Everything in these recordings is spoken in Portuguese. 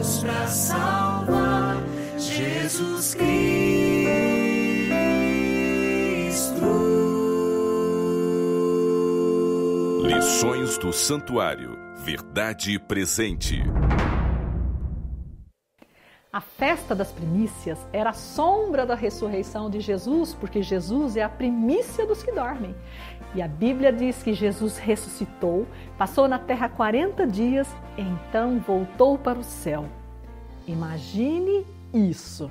pra salvar, Jesus Cristo. Lições do Santuário, verdade presente. A festa das primícias era a sombra da ressurreição de Jesus, porque Jesus é a primícia dos que dormem. E a Bíblia diz que Jesus ressuscitou, passou na terra 40 dias, então voltou para o céu. Imagine isso.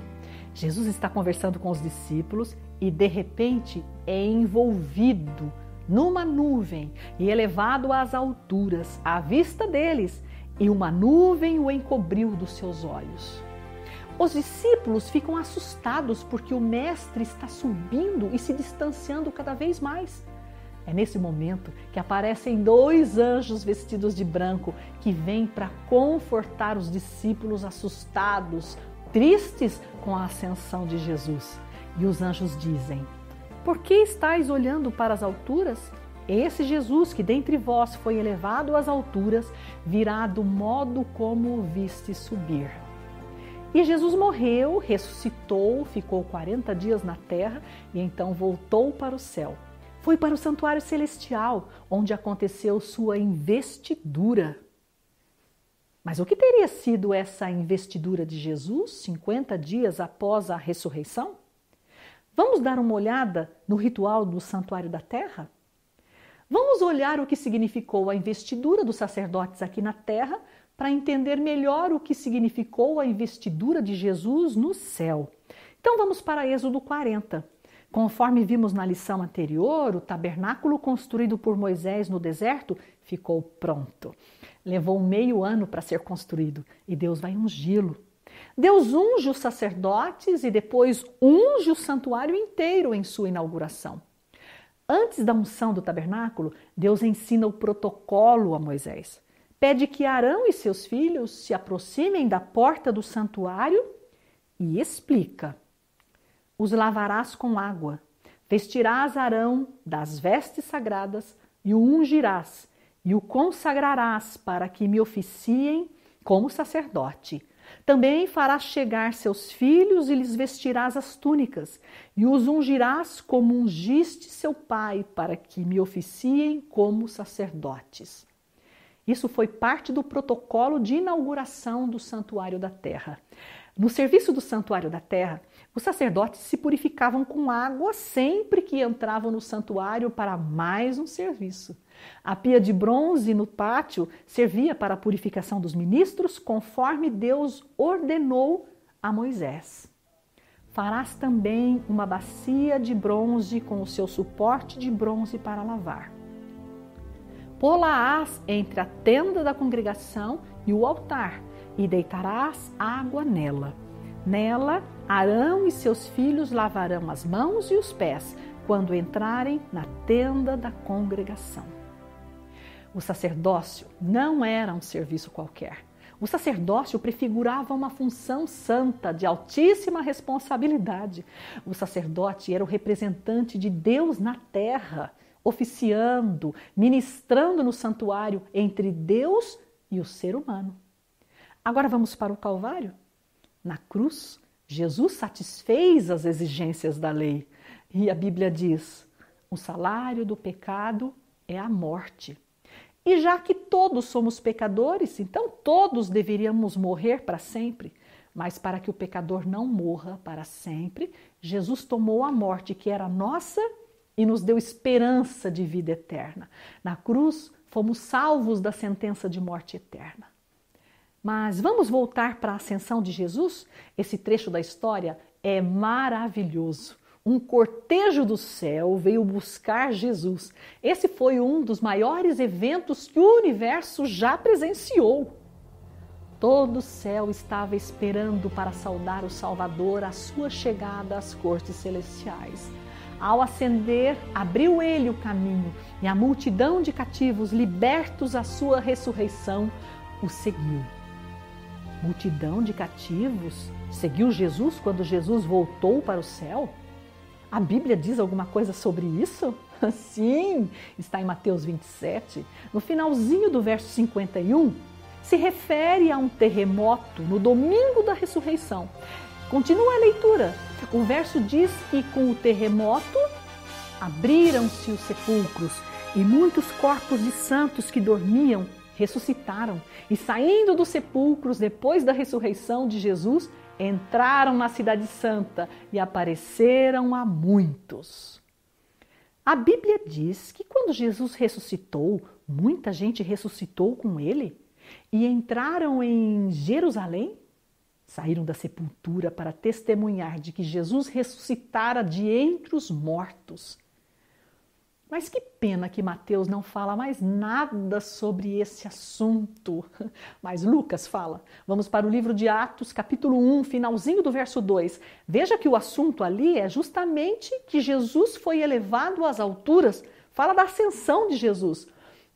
Jesus está conversando com os discípulos e de repente é envolvido numa nuvem e elevado às alturas, à vista deles, e uma nuvem o encobriu dos seus olhos. Os discípulos ficam assustados porque o mestre está subindo e se distanciando cada vez mais. É nesse momento que aparecem 2 anjos vestidos de branco que vêm para confortar os discípulos assustados, tristes com a ascensão de Jesus. E os anjos dizem: por que estáis olhando para as alturas? Esse Jesus que dentre vós foi elevado às alturas virá do modo como o viste subir. E Jesus morreu, ressuscitou, ficou 40 dias na terra e então voltou para o céu. Foi para o santuário celestial, onde aconteceu sua investidura. Mas o que teria sido essa investidura de Jesus 50 dias após a ressurreição? Vamos dar uma olhada no ritual do santuário da terra? Vamos olhar o que significou a investidura dos sacerdotes aqui na terra para entender melhor o que significou a investidura de Jesus no céu. Então vamos para Êxodo 40. Conforme vimos na lição anterior, o tabernáculo construído por Moisés no deserto ficou pronto. Levou meio ano para ser construído e Deus vai ungí-lo. Deus unge os sacerdotes e depois unge o santuário inteiro em sua inauguração. Antes da unção do tabernáculo, Deus ensina o protocolo a Moisés. Pede que Arão e seus filhos se aproximem da porta do santuário e explica: os lavarás com água, vestirás Arão das vestes sagradas e o ungirás e o consagrarás para que me oficiem como sacerdote. Também farás chegar seus filhos e lhes vestirás as túnicas e os ungirás como ungiste seu pai para que me oficiem como sacerdotes. Isso foi parte do protocolo de inauguração do Santuário da Terra. No serviço do Santuário da Terra, os sacerdotes se purificavam com água sempre que entravam no santuário para mais um serviço. A pia de bronze no pátio servia para a purificação dos ministros, conforme Deus ordenou a Moisés. Farás também uma bacia de bronze com o seu suporte de bronze para lavar. Pô-la-ás entre a tenda da congregação e o altar, e deitarás água nela. Nela, Arão e seus filhos lavarão as mãos e os pés quando entrarem na tenda da congregação. O sacerdócio não era um serviço qualquer. O sacerdócio prefigurava uma função santa de altíssima responsabilidade. O sacerdote era o representante de Deus na terra, oficiando, ministrando no santuário entre Deus e o ser humano. Agora vamos para o Calvário. Na cruz, Jesus satisfez as exigências da lei. E a Bíblia diz: o salário do pecado é a morte. E já que todos somos pecadores, então todos deveríamos morrer para sempre. Mas para que o pecador não morra para sempre, Jesus tomou a morte que era nossa e nos deu esperança de vida eterna. Na cruz, fomos salvos da sentença de morte eterna. Mas vamos voltar para a ascensão de Jesus? Esse trecho da história é maravilhoso. Um cortejo do céu veio buscar Jesus. Esse foi um dos maiores eventos que o universo já presenciou. Todo o céu estava esperando para saudar o Salvador à sua chegada às cortes celestiais. Ao ascender, abriu ele o caminho e a multidão de cativos, libertos à sua ressurreição, o seguiu. Multidão de cativos seguiu Jesus quando Jesus voltou para o céu? A Bíblia diz alguma coisa sobre isso? Sim, está em Mateus 27. No finalzinho do verso 51, se refere a um terremoto no domingo da ressurreição. Continua a leitura. O verso diz que com o terremoto abriram-se os sepulcros e muitos corpos de santos que dormiam ressuscitaram. E saindo dos sepulcros depois da ressurreição de Jesus, entraram na Cidade Santa e apareceram a muitos. A Bíblia diz que quando Jesus ressuscitou, muita gente ressuscitou com ele e entraram em Jerusalém. Saíram da sepultura para testemunhar de que Jesus ressuscitara de entre os mortos. Mas que pena que Mateus não fala mais nada sobre esse assunto. Mas Lucas fala. Vamos para o livro de Atos, capítulo 1, finalzinho do verso 2. Veja que o assunto ali é justamente que Jesus foi elevado às alturas. Fala da ascensão de Jesus.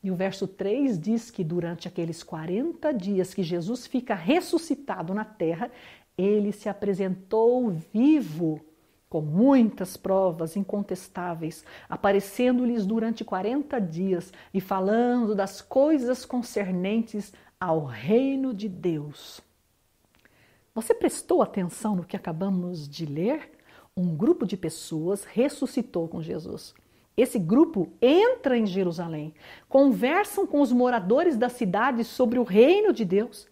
E o verso 3 diz que durante aqueles 40 dias que Jesus fica ressuscitado na terra, ele se apresentou vivo, com muitas provas incontestáveis, aparecendo-lhes durante 40 dias e falando das coisas concernentes ao reino de Deus. Você prestou atenção no que acabamos de ler? Um grupo de pessoas ressuscitou com Jesus. Esse grupo entra em Jerusalém, conversam com os moradores da cidade sobre o reino de Deus.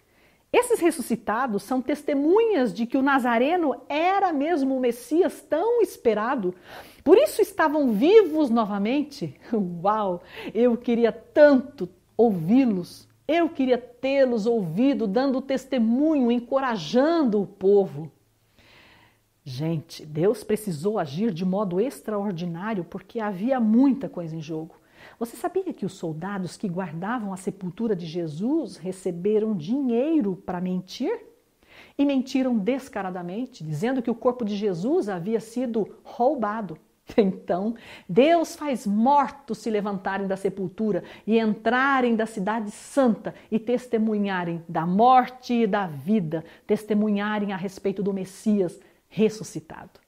Esses ressuscitados são testemunhas de que o Nazareno era mesmo o Messias tão esperado. Por isso estavam vivos novamente. Uau! Eu queria tanto ouvi-los. Eu queria tê-los ouvido, dando testemunho, encorajando o povo. Gente, Deus precisou agir de modo extraordinário porque havia muita coisa em jogo. Você sabia que os soldados que guardavam a sepultura de Jesus receberam dinheiro para mentir? E mentiram descaradamente, dizendo que o corpo de Jesus havia sido roubado. Então, Deus faz mortos se levantarem da sepultura e entrarem da cidade santa e testemunharem da morte e da vida, testemunharem a respeito do Messias ressuscitado.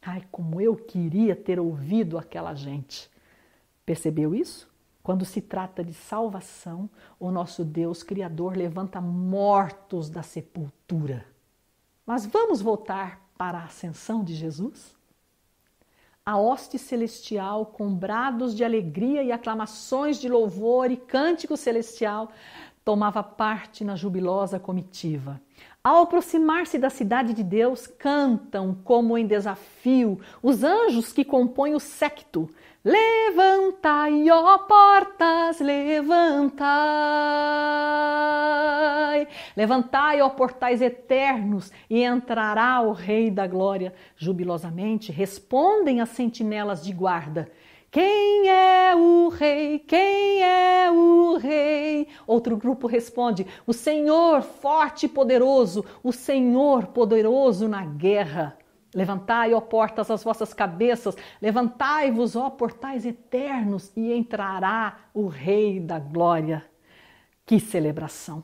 Ai, como eu queria ter ouvido aquela gente. Percebeu isso? Quando se trata de salvação, o nosso Deus Criador levanta mortos da sepultura. Mas vamos voltar para a ascensão de Jesus? A hoste celestial, com brados de alegria e aclamações de louvor e cântico celestial, tomava parte na jubilosa comitiva. Ao aproximar-se da cidade de Deus, cantam como em desafio os anjos que compõem o séquito. Levantai, ó portas, levantai. Levantai, ó portais eternos, e entrará o Rei da Glória. Jubilosamente respondem as sentinelas de guarda. Quem é o rei? Quem é o rei? Outro grupo responde, o Senhor forte e poderoso, o Senhor poderoso na guerra. Levantai, ó portas, as vossas cabeças, levantai-vos, ó portais eternos, e entrará o Rei da Glória. Que celebração!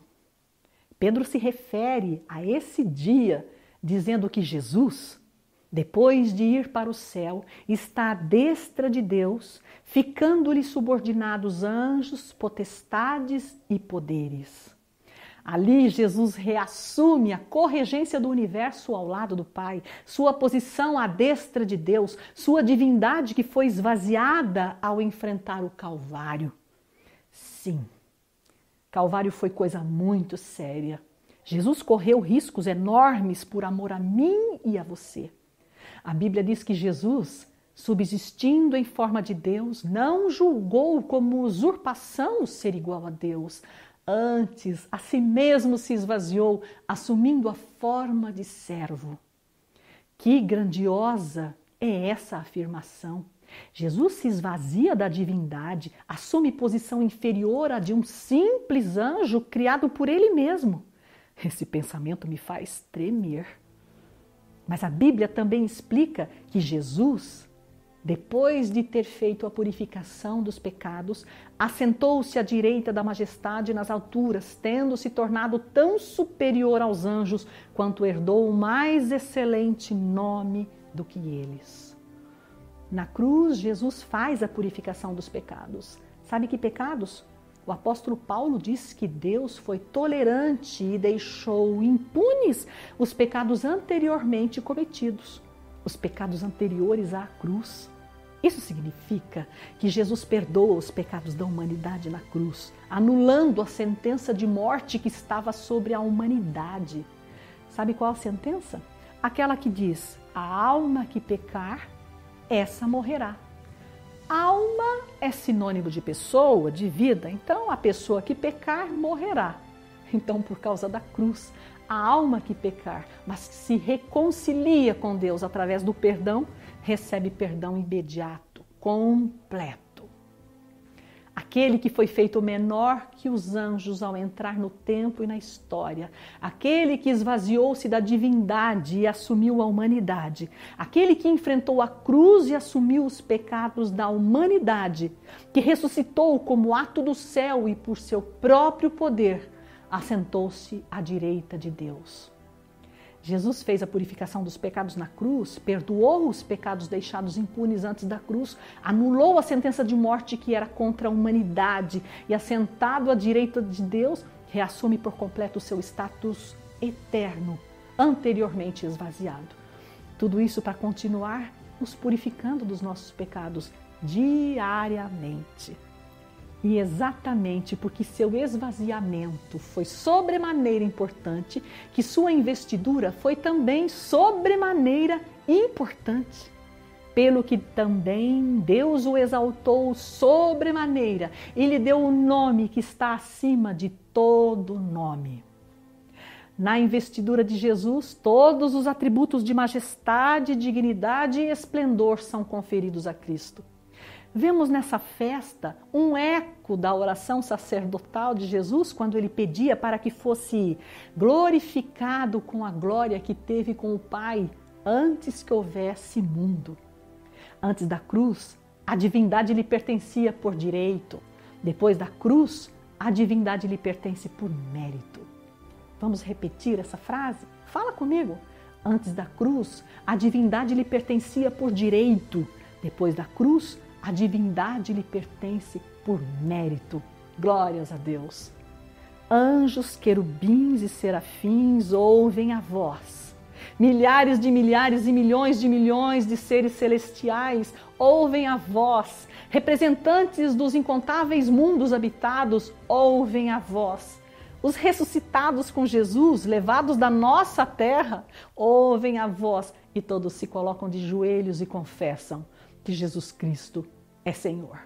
Pedro se refere a esse dia, dizendo que Jesus, depois de ir para o céu, está à destra de Deus, ficando-lhe subordinados anjos, potestades e poderes. Ali Jesus reassume a corregência do universo ao lado do Pai, sua posição à destra de Deus, sua divindade que foi esvaziada ao enfrentar o Calvário. Sim, Calvário foi coisa muito séria. Jesus correu riscos enormes por amor a mim e a você. A Bíblia diz que Jesus, subsistindo em forma de Deus, não julgou como usurpação ser igual a Deus. Antes, a si mesmo se esvaziou, assumindo a forma de servo. Que grandiosa é essa afirmação! Jesus se esvazia da divindade, assume posição inferior à de um simples anjo criado por ele mesmo. Esse pensamento me faz tremer. Mas a Bíblia também explica que Jesus, depois de ter feito a purificação dos pecados, assentou-se à direita da majestade nas alturas, tendo se tornado tão superior aos anjos quanto herdou o mais excelente nome do que eles. Na cruz, Jesus faz a purificação dos pecados. Sabe que pecados? O apóstolo Paulo diz que Deus foi tolerante e deixou impunes os pecados anteriormente cometidos, os pecados anteriores à cruz. Isso significa que Jesus perdoa os pecados da humanidade na cruz, anulando a sentença de morte que estava sobre a humanidade. Sabe qual a sentença? Aquela que diz: a alma que pecar, essa morrerá. Alma é sinônimo de pessoa, de vida, então a pessoa que pecar morrerá. Então, por causa da cruz, a alma que pecar, mas que se reconcilia com Deus através do perdão, recebe perdão imediato, completo. Aquele que foi feito menor que os anjos ao entrar no tempo e na história. Aquele que esvaziou-se da divindade e assumiu a humanidade. Aquele que enfrentou a cruz e assumiu os pecados da humanidade. Que ressuscitou como ato do céu e por seu próprio poder assentou-se à direita de Deus. Jesus fez a purificação dos pecados na cruz, perdoou os pecados deixados impunes antes da cruz, anulou a sentença de morte que era contra a humanidade e, assentado à direita de Deus, reassume por completo o seu status eterno, anteriormente esvaziado. Tudo isso para continuar nos purificando dos nossos pecados diariamente. E exatamente porque seu esvaziamento foi sobremaneira importante, que sua investidura foi também sobremaneira importante. Pelo que também Deus o exaltou sobremaneira e lhe deu o nome que está acima de todo nome. Na investidura de Jesus, todos os atributos de majestade, dignidade e esplendor são conferidos a Cristo. Vemos nessa festa um eco da oração sacerdotal de Jesus quando ele pedia para que fosse glorificado com a glória que teve com o Pai antes que houvesse mundo. Antes da cruz, a divindade lhe pertencia por direito. Depois da cruz, a divindade lhe pertence por mérito. Vamos repetir essa frase? Fala comigo. Antes da cruz, a divindade lhe pertencia por direito. Depois da cruz, a divindade lhe pertence por mérito. Glórias a Deus. Anjos, querubins e serafins ouvem a voz. Milhares e milhões de seres celestiais ouvem a voz. Representantes dos incontáveis mundos habitados ouvem a voz. Os ressuscitados com Jesus, levados da nossa terra, ouvem a voz e todos se colocam de joelhos e confessam que Jesus Cristo é Senhor.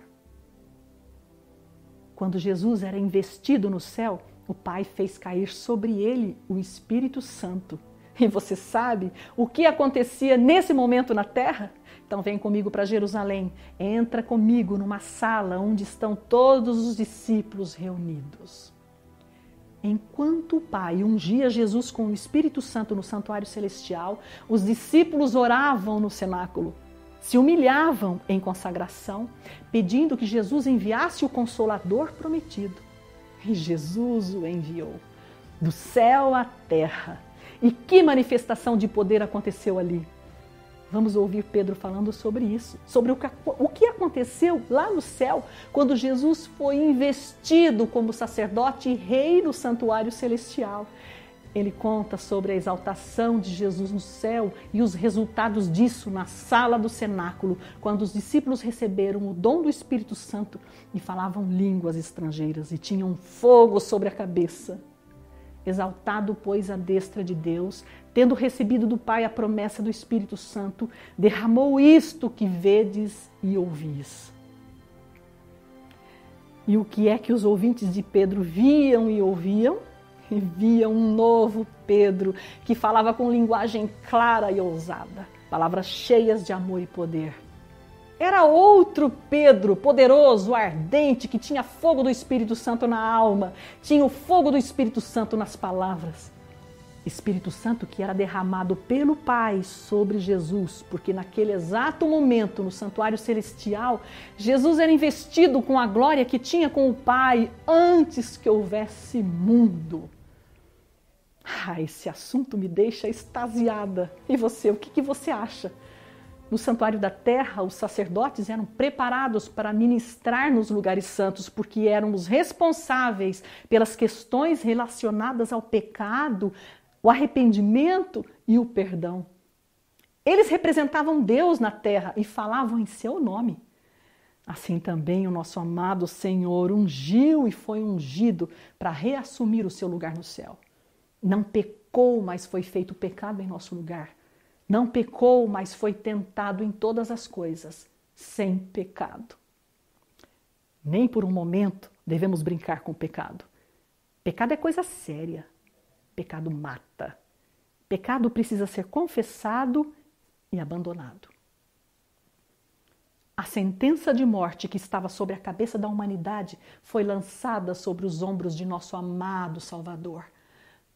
Quando Jesus era investido no céu, o Pai fez cair sobre ele o Espírito Santo. E você sabe o que acontecia nesse momento na terra? Então vem comigo para Jerusalém, entra comigo numa sala onde estão todos os discípulos reunidos. Enquanto o Pai ungia Jesus com o Espírito Santo no santuário celestial, os discípulos oravam no cenáculo. Se humilhavam em consagração, pedindo que Jesus enviasse o Consolador prometido. E Jesus o enviou, do céu à terra. E que manifestação de poder aconteceu ali? Vamos ouvir Pedro falando sobre isso, sobre o que aconteceu lá no céu, quando Jesus foi investido como sacerdote e rei no santuário celestial. Ele conta sobre a exaltação de Jesus no céu e os resultados disso na sala do cenáculo, quando os discípulos receberam o dom do Espírito Santo e falavam línguas estrangeiras e tinham fogo sobre a cabeça. Exaltado, pois, à destra de Deus, tendo recebido do Pai a promessa do Espírito Santo, derramou isto que vedes e ouvis. E o que é que os ouvintes de Pedro viam e ouviam? E viam um novo Pedro que falava com linguagem clara e ousada, palavras cheias de amor e poder. Era outro Pedro, poderoso, ardente, que tinha fogo do Espírito Santo na alma, tinha o fogo do Espírito Santo nas palavras. Espírito Santo que era derramado pelo Pai sobre Jesus, porque naquele exato momento, no santuário celestial, Jesus era investido com a glória que tinha com o Pai antes que houvesse mundo. Esse assunto me deixa extasiada. E você, o que você acha? No santuário da terra, os sacerdotes eram preparados para ministrar nos lugares santos, porque eram os responsáveis pelas questões relacionadas ao pecado, o arrependimento e o perdão. Eles representavam Deus na terra e falavam em seu nome. Assim também o nosso amado Senhor ungiu e foi ungido para reassumir o seu lugar no céu. Não pecou, mas foi feito pecado em nosso lugar. Não pecou, mas foi tentado em todas as coisas, sem pecado. Nem por um momento devemos brincar com o pecado. Pecado é coisa séria. Pecado mata. Pecado precisa ser confessado e abandonado. A sentença de morte que estava sobre a cabeça da humanidade foi lançada sobre os ombros de nosso amado Salvador.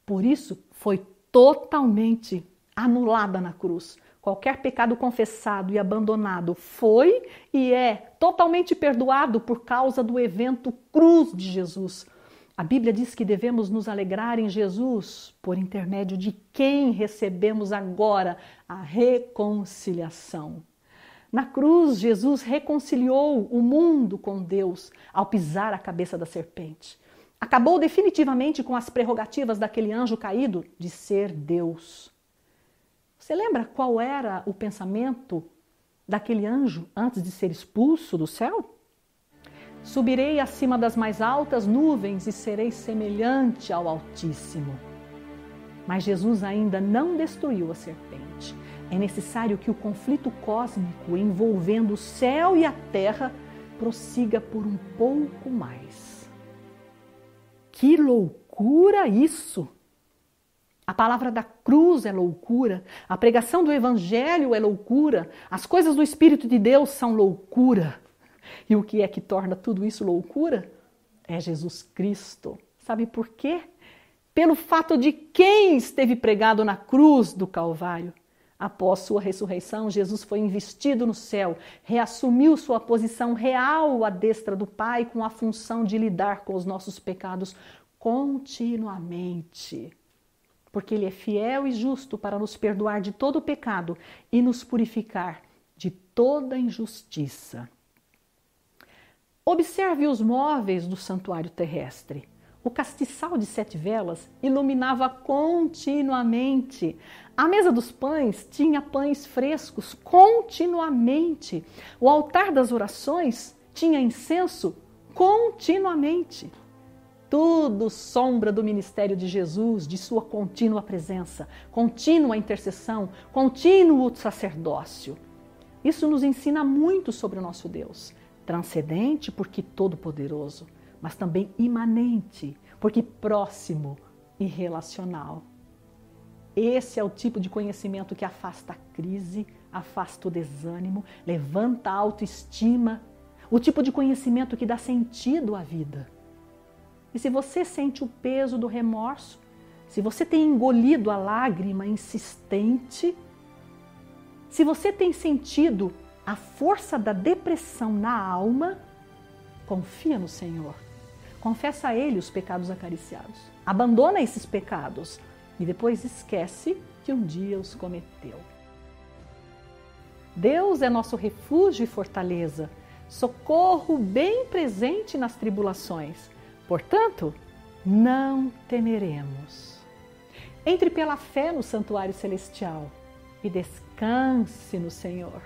Por isso, foi totalmente anulada na cruz. Qualquer pecado confessado e abandonado foi e é totalmente perdoado por causa do evento cruz de Jesus. A Bíblia diz que devemos nos alegrar em Jesus, por intermédio de quem recebemos agora a reconciliação. Na cruz, Jesus reconciliou o mundo com Deus ao pisar a cabeça da serpente. Acabou definitivamente com as prerrogativas daquele anjo caído de ser Deus. Você lembra qual era o pensamento daquele anjo antes de ser expulso do céu? Subirei acima das mais altas nuvens e serei semelhante ao Altíssimo. Mas Jesus ainda não destruiu a serpente. É necessário que o conflito cósmico envolvendo o céu e a terra prossiga por um pouco mais. Que loucura isso! A palavra da cruz é loucura, a pregação do evangelho é loucura, as coisas do Espírito de Deus são loucura. E o que é que torna tudo isso loucura? É Jesus Cristo. Sabe por quê? Pelo fato de quem esteve pregado na cruz do Calvário. Após sua ressurreição, Jesus foi investido no céu, reassumiu sua posição real à destra do Pai com a função de lidar com os nossos pecados continuamente. Porque Ele é fiel e justo para nos perdoar de todo o pecado e nos purificar de toda injustiça. Observe os móveis do santuário terrestre. O castiçal de 7 velas iluminava continuamente. A mesa dos pães tinha pães frescos continuamente. O altar das orações tinha incenso continuamente. Tudo sombra do ministério de Jesus, de sua contínua presença, contínua intercessão, contínuo sacerdócio. Isso nos ensina muito sobre o nosso Deus. Transcendente porque todo-poderoso, mas também imanente, porque próximo e relacional. Esse é o tipo de conhecimento que afasta a crise, afasta o desânimo, levanta a autoestima, o tipo de conhecimento que dá sentido à vida. E se você sente o peso do remorso, se você tem engolido a lágrima insistente, se você tem sentido a força da depressão na alma, confia no Senhor. Confessa a Ele os pecados acariciados. Abandona esses pecados e depois esquece que um dia os cometeu. Deus é nosso refúgio e fortaleza, socorro bem presente nas tribulações. Portanto, não temeremos. Entre pela fé no santuário celestial e descanse no Senhor.